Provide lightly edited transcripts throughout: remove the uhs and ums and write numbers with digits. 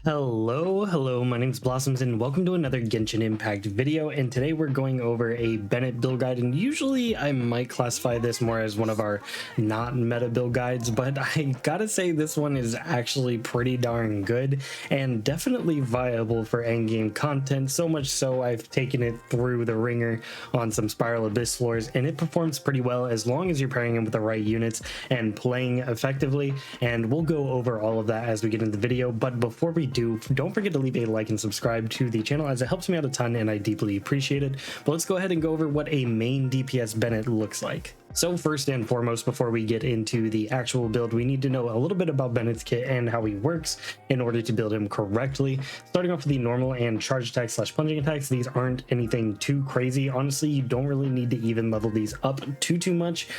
Hello, my name is Blossoms and welcome to another Genshin Impact video, and today we're going over a Bennett build guide. And usually I might classify this more as one of our not meta build guides, but I gotta say this one is actually pretty darn good and definitely viable for endgame content, so much so I've taken it through the ringer on some Spiral Abyss floors, and it performs pretty well as long as you're pairing it with the right units and playing effectively. And we'll go over all of that as we get into the video, but before we don't forget to leave a like and subscribe to the channel, as it helps me out a ton and I deeply appreciate it. But let's go ahead and go over what a main DPS Bennett looks like. So first and foremost, before we get into the actual build, we need to know a little bit about Bennett's kit and how he works in order to build him correctly. Starting off with the normal and charge attacks / plunging attacks, these aren't anything too crazy. Honestly, you don't really need to even level these up too much,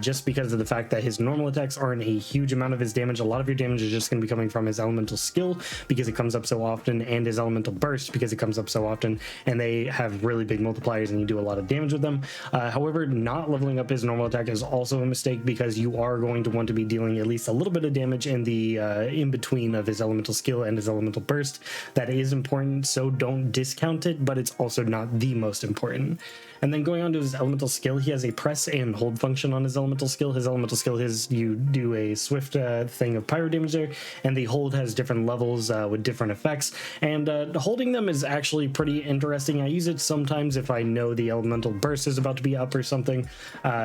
just because of the fact that his normal attacks aren't a huge amount of his damage. A lot of your damage is just going to be coming from his elemental skill because it comes up so often, and his elemental burst because it comes up so often, and they have really big multipliers and you do a lot of damage with them. However, not leveling up his normal attack is also a mistake because you are going to want to be dealing at least a little bit of damage in the in between of his elemental skill and his elemental burst. That is important, so don't discount it, but it's also not the most important. And then going on to his elemental skill, he has a press and hold function on his elemental skill. His elemental skill is you do a swift thing of pyro damage there, and the hold has different levels with different effects. And holding them is actually pretty interesting. I use it sometimes if I know the elemental burst is about to be up or something,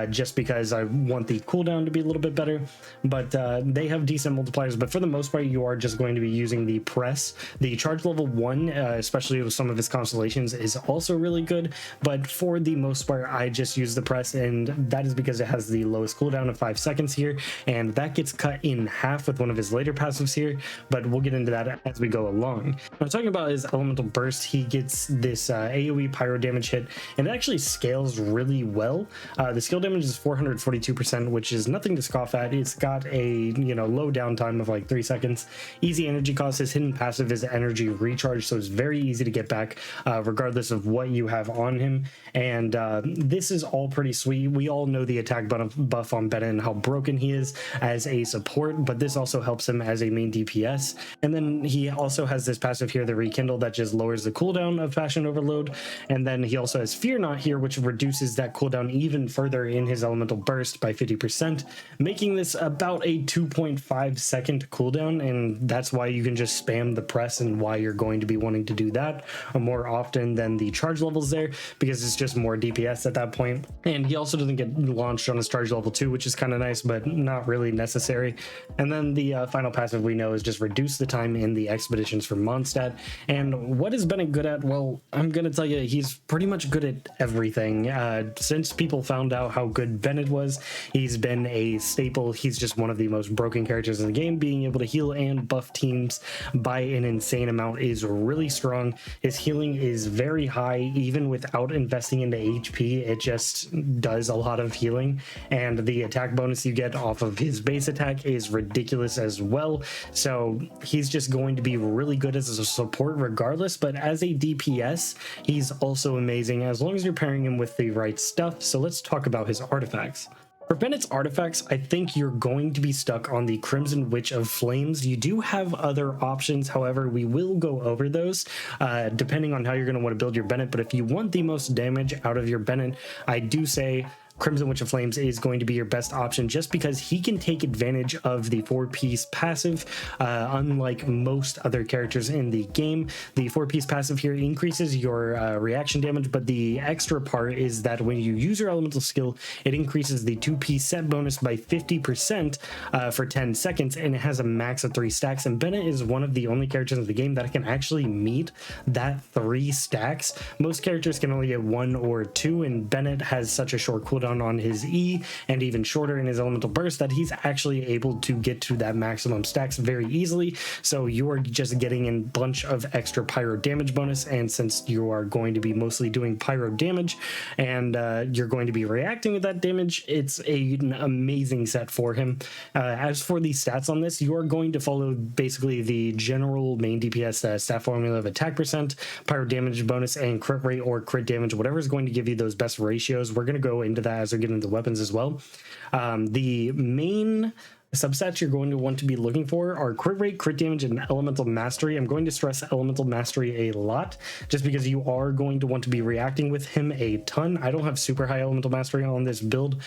just because I want the cooldown to be a little bit better. But they have decent multipliers, but for the most part, you are just going to be using the press. The charge level 1, especially with some of his constellations, is also really good, but for the most part I just use the press, and that is because it has the lowest cooldown of 5 seconds here, and that gets cut in half with one of his later passives here, but we'll get into that as we go along. Now, talking about his elemental burst, he gets this AoE pyro damage hit, and it actually scales really well. The skill damage is 442%, which is nothing to scoff at. It's got a low downtime of like 3 seconds. Easy energy cost. His hidden passive is energy recharge, so it's very easy to get back regardless of what you have on him. And this is all pretty sweet. We all know the attack buff on Bennett and how broken he is as a support, but this also helps him as a main DPS. And then he also has this passive here, the Rekindle, that just lowers the cooldown of Passion Overload. And then he also has Fear Not here, which reduces that cooldown even further in his elemental burst by 50%, making this about a 2.5 second cooldown. And that's why you can just spam the press and why you're going to be wanting to do that more often than the charge levels there, because it's just more DPS at that point. And he also doesn't get launched on his charge level 2, which is kind of nice, but not really necessary. And then the final passive we know is just reduce the time in the expeditions for Mondstadt. And what is Bennett good at? Well, I'm gonna tell you, he's pretty much good at everything. Since people found out how good Bennett was, he's been a staple. He's just one of the most broken characters in the game. Being able to heal and buff teams by an insane amount is really strong. His healing is very high, even without investing into HP. It just does a lot of healing, and the attack bonus you get off of his base attack is ridiculous as well. So he's just going to be really good as a support regardless, but as a DPS he's also amazing as long as you're pairing him with the right stuff. So let's talk about his artifacts. For Bennett's artifacts, I think you're going to be stuck on the Crimson Witch of Flames. You do have other options, however, we will go over those depending on how you're going to want to build your Bennett. But if you want the most damage out of your Bennett, I do say Crimson Witch of Flames is going to be your best option, just because he can take advantage of the 4-piece passive. Unlike most other characters in the game, the 4-piece passive here increases your reaction damage, but the extra part is that when you use your elemental skill, it increases the 2-piece set bonus by 50% for 10 seconds, and it has a max of 3 stacks. And Bennett is one of the only characters in the game that can actually meet that 3 stacks. Most characters can only get 1 or 2, and Bennett has such a short cooldown on his E and even shorter in his elemental burst that he's actually able to get to that maximum stacks very easily. So you are just getting a bunch of extra pyro damage bonus, and since you are going to be mostly doing pyro damage and you're going to be reacting with that damage, it's an amazing set for him. As for the stats on this, you are going to follow basically the general main DPS stat formula of attack percent, pyro damage bonus, and crit rate or crit damage, whatever is going to give you those best ratios. We're going to go into that as we get into weapons as well. The main Substats you're going to want to be looking for are crit rate, crit damage, and elemental mastery. I'm going to stress elemental mastery a lot just because you are going to want to be reacting with him a ton. I don't have super high elemental mastery on this build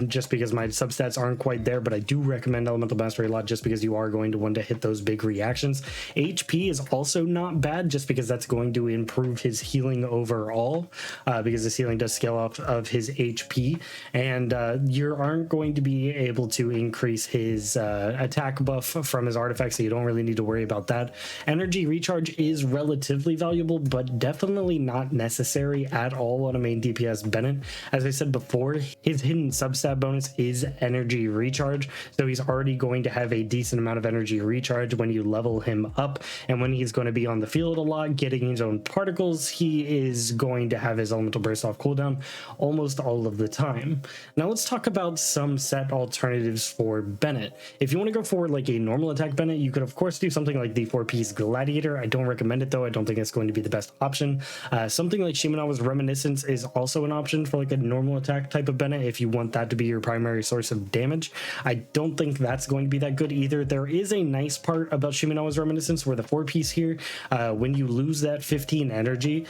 just because my substats aren't quite there, but I do recommend elemental mastery a lot just because you are going to want to hit those big reactions. HP is also not bad just because that's going to improve his healing overall because his healing does scale off of his HP, and you aren't going to be able to increase his attack buff from his artifacts, so you don't really need to worry about that. Energy recharge is relatively valuable, but definitely not necessary at all on a main DPS Bennett. As I said before, his hidden substat bonus is energy recharge, so he's already going to have a decent amount of energy recharge when you level him up, and when he's going to be on the field a lot getting his own particles, he is going to have his elemental burst off cooldown almost all of the time. Now let's talk about some set alternatives for Bennett. If you want to go for like a normal attack Bennett, you could of course do something like the 4-piece Gladiator. I don't recommend it though. I don't think it's going to be the best option. Something like Shimenawa's Reminiscence is also an option for like a normal attack type of Bennett if you want that to be your primary source of damage. I don't think that's going to be that good either. There is a nice part about Shimenawa's Reminiscence where the 4-piece here, when you lose that 15 energy,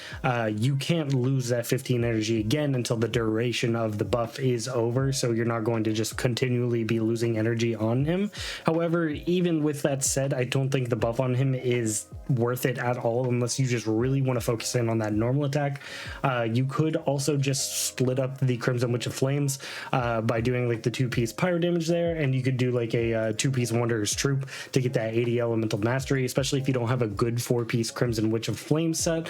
you can't lose that 15 energy again until the duration of the buff is over, so you're not going to just continually be losing energy on him. However, even with that said, I don't think the buff on him is worth it at all unless you just really want to focus in on that normal attack. You could also just split up the Crimson Witch of Flames by doing like the 2-piece pyro damage there, and you could do like a 2-piece Wanderer's Troop to get that 80 elemental mastery, especially if you don't have a good 4-piece Crimson Witch of Flames set.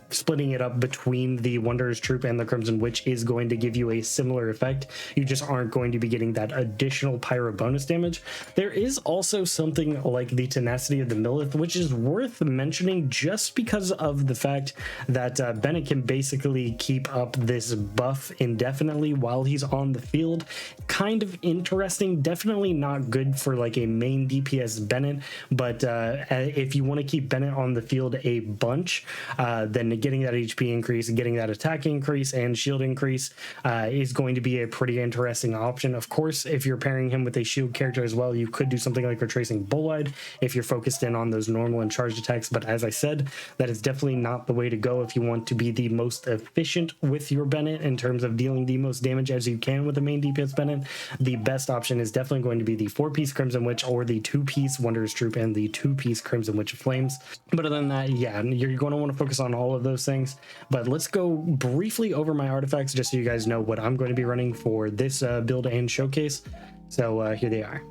Splitting it up between the Wanderer's Troop and the Crimson Witch is going to give you a similar effect. You just aren't going to be getting that additional pyro bonus damage. There is also something like the Tenacity of the Millith, which is worth mentioning just because of the fact that Bennett can basically keep up this buff indefinitely while he's on the field. Kind of interesting, definitely not good for like a main DPS Bennett, but if you want to keep Bennett on the field a bunch, then getting that HP increase, getting that attack increase and shield increase is going to be a pretty interesting option. Of course, if you're pairing him with a shield character as well, you could do something like Retracing Bolide if you're focused in on those normal and charged attacks, but as I said, that is definitely not the way to go if you want to be the most efficient with your Bennett in terms of dealing the most damage as you can with the main DPS Bennett. The best option is definitely going to be the 4-piece Crimson Witch or the 2-piece Wanderer's Troop and the 2-piece Crimson Witch of Flames. But other than that, yeah, you're going to want to focus on all of those things. But let's go briefly over my artifacts just so you guys know what I'm going to be running for this build and showcase. So here they are.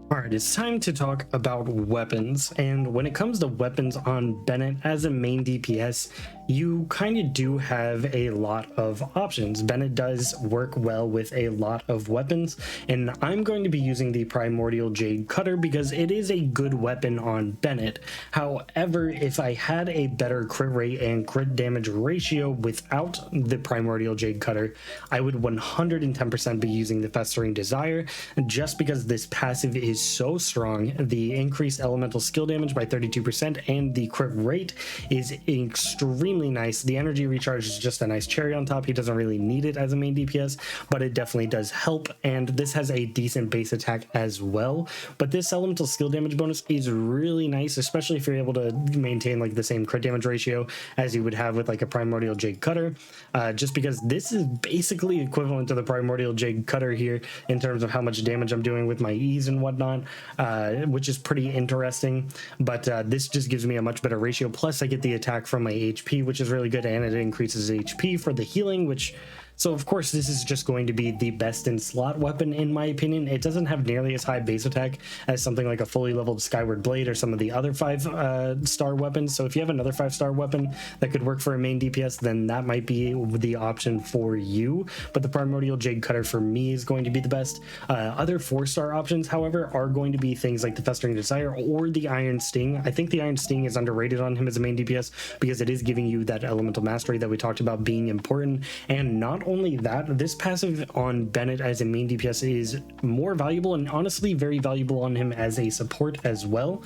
Alright, it's time to talk about weapons, and when it comes to weapons on Bennett as a main DPS, you kind of do have a lot of options. Bennett does work well with a lot of weapons, and I'm going to be using the Primordial Jade Cutter because it is a good weapon on Bennett. However, if I had a better crit rate and crit damage ratio without the Primordial Jade Cutter, I would 110% be using the Festering Desire, just because this passive is so strong. The increased elemental skill damage by 32% and the crit rate is extremely nice. The energy recharge is just a nice cherry on top. He doesn't really need it as a main DPS, but it definitely does help, and this has a decent base attack as well. But this elemental skill damage bonus is really nice, especially if you're able to maintain like the same crit damage ratio as you would have with like a Primordial Jade Cutter, just because this is basically equivalent to the Primordial Jade Cutter here in terms of how much damage I'm doing with my E's and whatnot, which is pretty interesting. But this just gives me a much better ratio, plus I get the attack from my HP, which is really good, and it increases HP for the healing, which So of course this is just going to be the best in slot weapon in my opinion. It doesn't have nearly as high base attack as something like a fully leveled Skyward Blade or some of the other 5-star weapons. So if you have another 5-star weapon that could work for a main DPS, then that might be the option for you. But the Primordial Jade Cutter for me is going to be the best. Other 4-star options, however, are going to be things like the Festering Desire or the Iron Sting. I think the Iron Sting is underrated on him as a main DPS because it is giving you that elemental mastery that we talked about being important. And not only that, this passive on Bennett as a main DPS is more valuable, and honestly very valuable on him as a support as well,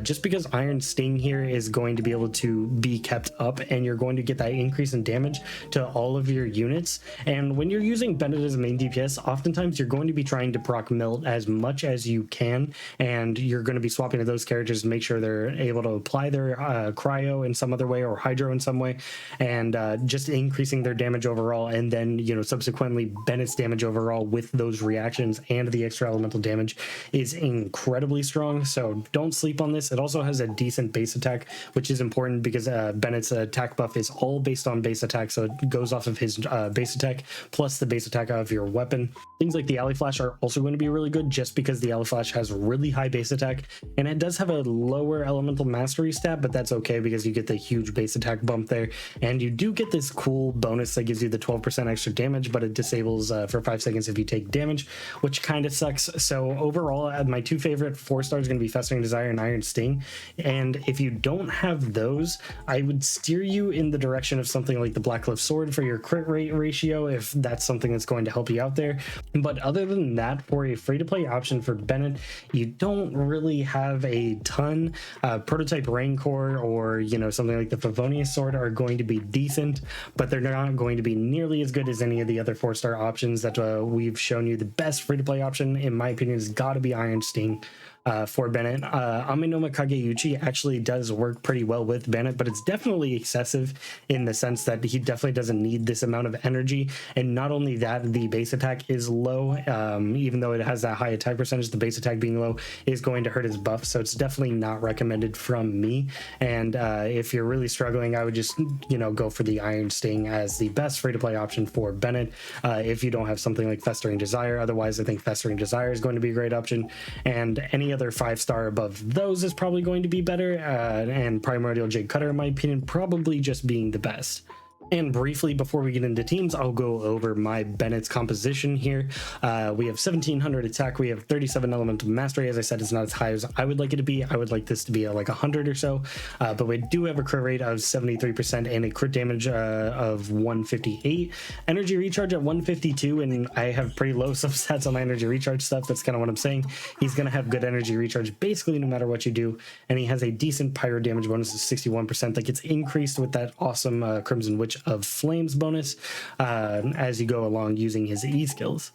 just because Iron Sting here is going to be able to be kept up, and you're going to get that increase in damage to all of your units. And when you're using Bennett as a main DPS, oftentimes you're going to be trying to proc melt as much as you can, and you're going to be swapping to those characters to make sure they're able to apply their cryo in some other way, or hydro in some way, and just increasing their damage overall. And then, you know, subsequently Bennett's damage overall with those reactions and the extra elemental damage is incredibly strong, so don't sleep on this. It also has a decent base attack, which is important because Bennett's attack buff is all based on base attack, so it goes off of his base attack plus the base attack of your weapon. Things like the alley flash are also going to be really good, just because the alley flash has really high base attack, and it does have a lower elemental mastery stat, but that's okay because you get the huge base attack bump there, and you do get this cool bonus that gives you the 12% extra damage, but it disables for 5 seconds if you take damage, which kind of sucks. So overall, my two favorite 4-stars are going to be Festering Desire and Iron Sting, and if you don't have those, I would steer you in the direction of something like the Blackcliff Sword for your crit rate ratio, if that's something that's going to help you out there. But other than that, for a free-to-play option for Bennett, you don't really have a ton. Prototype Rancor or, you know, something like the Favonius Sword are going to be decent, but they're not going to be nearly as good as any of the other 4-star options that we've shown you. The best free-to-play option, in my opinion, has got to be Iron Sting. For Bennett. Aminoma Kageuchi actually does work pretty well with Bennett, but it's definitely excessive in the sense that he definitely doesn't need this amount of energy. And not only that, the base attack is low. Even though it has that high attack percentage, the base attack being low is going to hurt his buff, so it's definitely not recommended from me. And if you're really struggling, I would just, you know, go for the Iron Sting as the best free-to-play option for Bennett if you don't have something like Festering Desire. Otherwise, I think Festering Desire is going to be a great option, and any other 5-star above those is probably going to be better, and Primordial Jade Cutter, in my opinion, probably just being the best. And briefly, before we get into teams, I'll go over my Bennett's composition here. We have 1700 attack, we have 37 elemental mastery. As I said, it's not as high as I would like it to be. I would like this to be like 100 or so, but we do have a crit rate of 73% and a crit damage of 158, energy recharge at 152, and I have pretty low substats on my energy recharge stuff. That's kind of what I'm saying. He's going to have good energy recharge basically no matter what you do, and he has a decent pyro damage bonus of 61% that gets increased with that awesome Crimson Witch of Flames bonus as you go along using his E skills.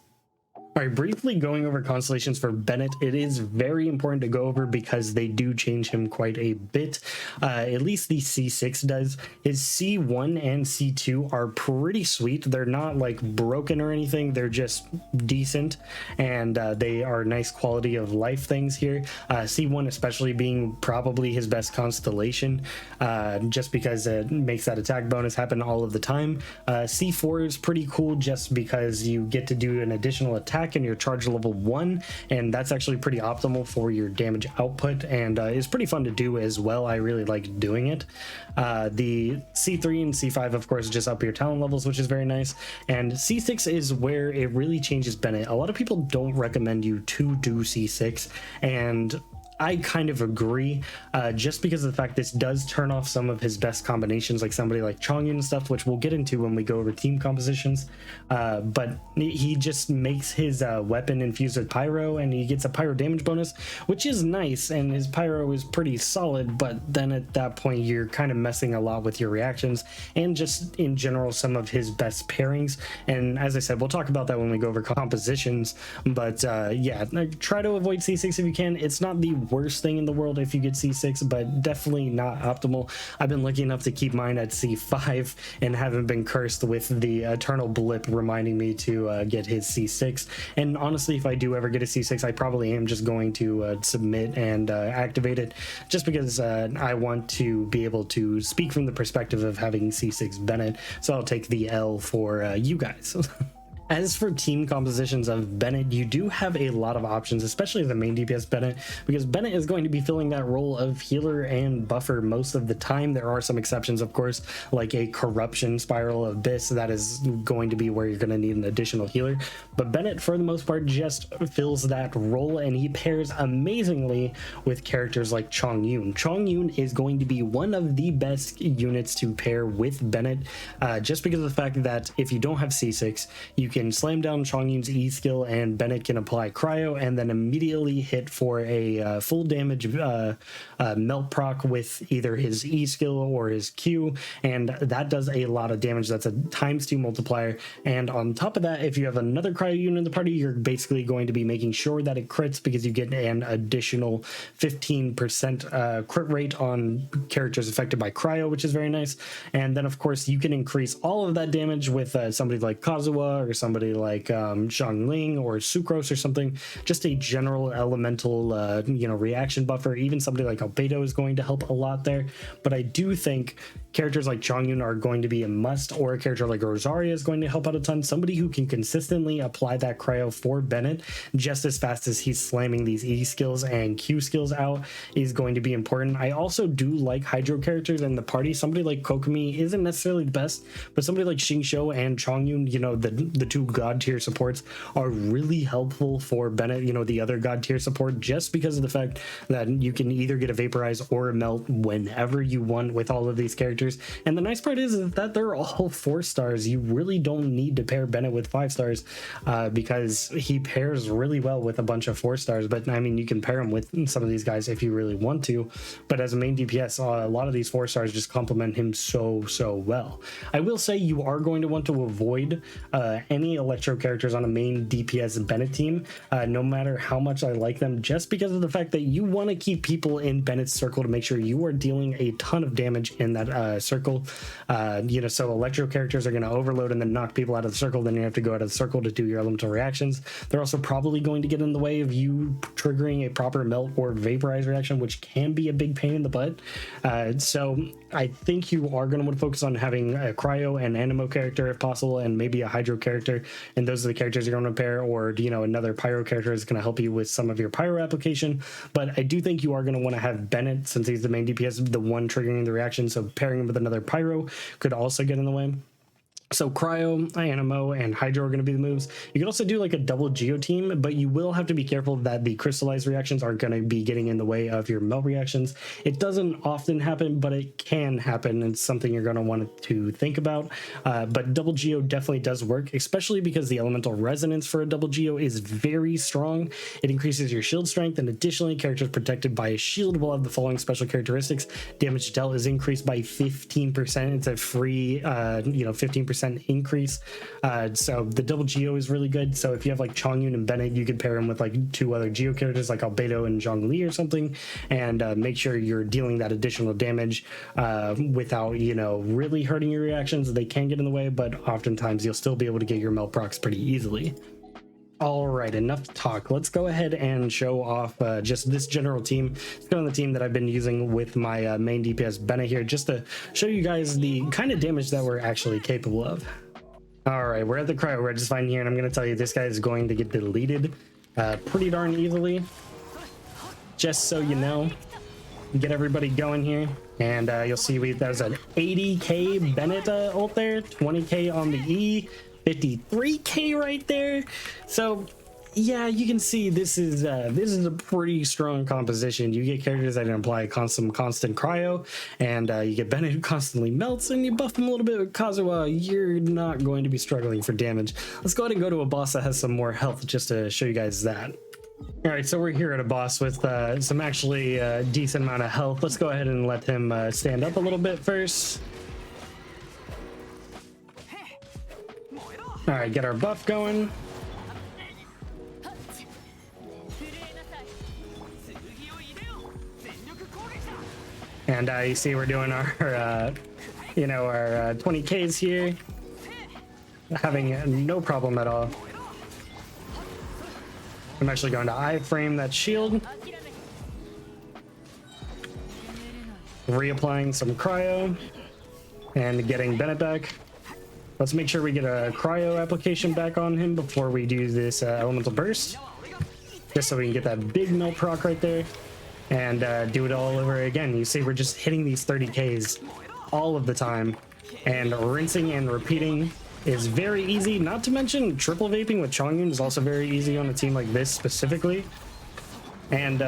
All right, briefly going over constellations for Bennett, it is very important to go over because they do change him quite a bit. At least the C6 does. His C1 and C2 are pretty sweet. They're not like broken or anything. They're just decent, and they are nice quality of life things here. C1 especially being probably his best constellation, just because it makes that attack bonus happen all of the time. C4 is pretty cool just because you get to do an additional attack and your charge level 1, and that's actually pretty optimal for your damage output, and is pretty fun to do as well. I really like doing it. The C3 and C5 of course just up your talent levels, which is very nice, and C6 is where it really changes Bennett. A lot of people don't recommend you to do C6, and I kind of agree, just because of the fact this does turn off some of his best combinations, like somebody like Chongyun and stuff, which we'll get into when we go over team compositions. But he just makes his weapon infused with Pyro, and he gets a Pyro damage bonus, which is nice, and his Pyro is pretty solid, but then at that point you're kind of messing a lot with your reactions and just in general some of his best pairings. And as I said, we'll talk about that when we go over compositions, but yeah, try to avoid C6 if you can. It's not the worst thing in the world if you get C6, but definitely not optimal. I've been lucky enough to keep mine at C5 and haven't been cursed with the eternal blip reminding me to get his C6. And honestly, if I do ever get a C6, I probably am just going to submit and activate it, just because I want to be able to speak from the perspective of having C6 Bennett, so I'll take the L for you guys. As for team compositions of Bennett, you do have a lot of options, especially the main DPS Bennett, because Bennett is going to be filling that role of healer and buffer most of the time. There are some exceptions, of course, like a corruption spiral abyss that is going to be where you're going to need an additional healer. But Bennett, for the most part, just fills that role, and he pairs amazingly with characters like Chongyun. Chongyun is going to be one of the best units to pair with Bennett, just because of the fact that if you don't have C6, you can slam down Chongyun's E skill and Bennett can apply cryo and then immediately hit for a full damage melt proc with either his E skill or his Q, and that does a lot of damage. That's a ×2 multiplier, and on top of that, if you have another cryo unit in the party, you're basically going to be making sure that it crits because you get an additional 15% crit rate on characters affected by cryo, which is very nice. And then of course you can increase all of that damage with somebody like Kazuha or somebody like Xiangling or Sucrose or something. Just a general elemental reaction buffer. Even somebody like Albedo is going to help a lot there, but I do think characters like Chongyun are going to be a must, or a character like Rosaria is going to help out a ton. Somebody who can consistently apply that cryo for Bennett just as fast as he's slamming these E skills and Q skills out is going to be important. I also do like hydro characters in the party. Somebody like Kokomi isn't necessarily the best, but somebody like Xingqiu and Chongyun, the two god tier supports, are really helpful for Bennett, the other god tier support, just because of the fact that you can either get a vaporize or a melt whenever you want with all of these characters. And the nice part is that they're all 4 stars. You really don't need to pair Bennett with 5 stars because he pairs really well with a bunch of 4 stars. But I mean, you can pair him with some of these guys if you really want to, but as a main DPS, a lot of these 4 stars just complement him so well. I will say you are going to want to avoid any electro characters on a main DPS Bennett team, no matter how much I like them, just because of the fact that you want to keep people in Bennett's circle to make sure you are dealing a ton of damage in that circle. So electro characters are going to overload and then knock people out of the circle. Then you have to go out of the circle to do your elemental reactions. They're also probably going to get in the way of you triggering a proper melt or vaporize reaction, which can be a big pain in the butt. So I think you are going to want to focus on having a cryo and animo character if possible, and maybe a hydro character, and those are the characters you're going to pair, or another pyro character is going to help you with some of your pyro application. But I do think you are going to want to have Bennett, since he's the main DPS, the one triggering the reaction, so pairing him with another pyro could also get in the way. So cryo, animo, and hydro are going to be the moves. You can also do like a double geo team, but you will have to be careful that the crystallized reactions aren't going to be getting in the way of your melt reactions. It doesn't often happen, but it can happen. It's something you're going to want to think about. But double geo definitely does work, especially because the elemental resonance for a double geo is very strong. It increases your shield strength, and additionally, characters protected by a shield will have the following special characteristics. Damage dealt is increased by 15%. It's a free, 15% increase. So the double geo is really good. So if you have like Chongyun and Bennett, you could pair him with like 2 other geo characters like Albedo and Zhongli or something, and make sure you're dealing that additional damage without really hurting your reactions. They can get in the way, but oftentimes you'll still be able to get your melt procs pretty easily. All right, enough talk. Let's go ahead and show off just this general team. It's kind of the team that I've been using with my main DPS Bennett here, just to show you guys the kind of damage that we're actually capable of. All right, we're at the cryo Regicide here, and I'm going to tell you this guy is going to get deleted pretty darn easily. Just so you know, get everybody going here, and you'll see there's an 80k Bennett ult there, 20k on the E, 53k right there. So yeah, you can see this is a pretty strong composition. You get characters that imply constant cryo, and you get Bennett who constantly melts, and you buff him a little bit with Kazuha. You're not going to be struggling for damage. Let's go ahead and go to a boss that has some more health, just to show you guys that. All right, so we're here at a boss with some actually decent amount of health. Let's go ahead and let him stand up a little bit first. All right, get our buff going. And you see we're doing our, our 20Ks here. Having no problem at all. I'm actually going to iframe that shield. Reapplying some cryo. And getting Bennett back. Let's make sure we get a cryo application back on him before we do this elemental burst, just so we can get that big melt proc right there and do it all over again. You see, we're just hitting these 30Ks all of the time, and rinsing and repeating is very easy. Not to mention triple vaping with Chongyun is also very easy on a team like this specifically. And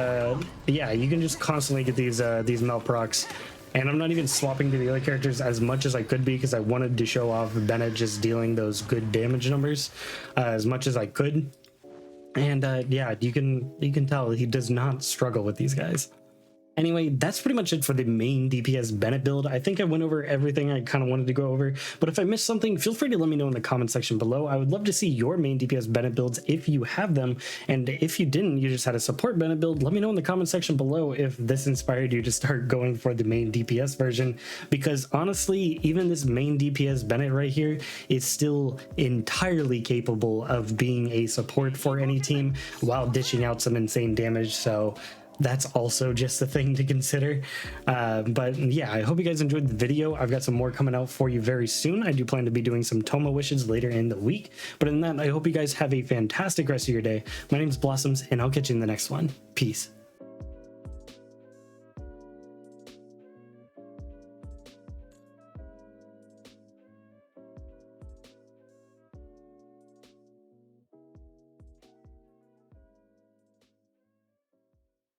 yeah, you can just constantly get these melt procs. And I'm not even swapping to the other characters as much as I could be, because I wanted to show off Bennett just dealing those good damage numbers as much as I could. And yeah, you can tell he does not struggle with these guys. Anyway, that's pretty much it for the main DPS Bennett build. I think I went over everything I kind of wanted to go over, but if I missed something, feel free to let me know in the comment section below. I would love to see your main DPS Bennett builds if you have them, and if you didn't, you just had a support Bennett build, let me know in the comment section below if this inspired you to start going for the main DPS version, because honestly, even this main DPS Bennett right here is still entirely capable of being a support for any team while dishing out some insane damage. So that's also just a thing to consider. But yeah, I hope you guys enjoyed the video. I've got some more coming out for you very soon. I do plan to be doing some Toma wishes later in the week, but in that, I hope you guys have a fantastic rest of your day. My name is Blossums, and I'll catch you in the next one. Peace.